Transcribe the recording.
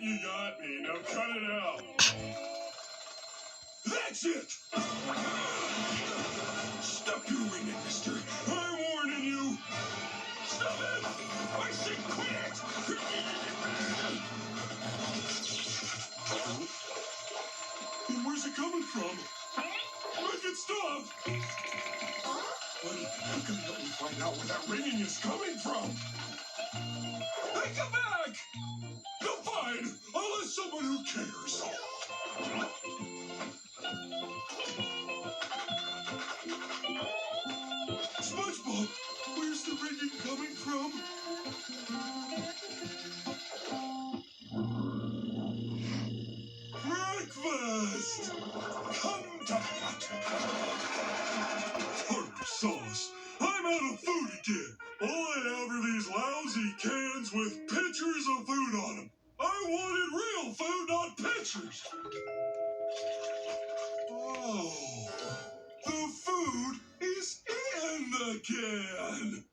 You got me. Now cut it out. That's it! Stop doing it, mister. I'm warning you. Stop it! I said quit! And where's it coming from? Make it stop! Buddy, how come you let me find out where that ringing is coming from? Hey, come back! No, fine. I'll let someone who cares. SpongeBob, where's the ringing coming from? Breakfast! Come to tartar sauce. I'm out of food again. All I have are these lousy cans with pictures of food on them. I wanted real food, not pictures. Oh, the food is in the can.